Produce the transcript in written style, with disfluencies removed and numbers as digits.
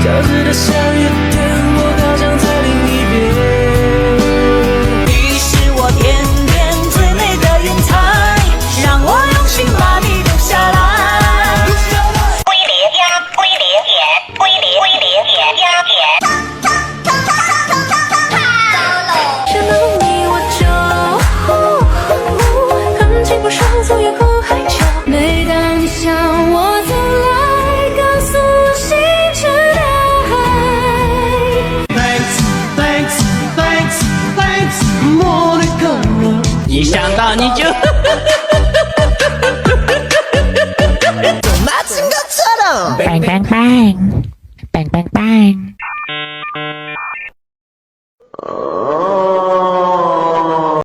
交织的下雨天，我好像在另一边。你是我天边最美的云彩，让我用心把你留下来。归零呀，归零点，归零呀点。想到你我就感情不上走远和海角。每当你向我走来，告诉我星辰大海。Thanks, more than color。一想到你就bang bang bang bang bang bang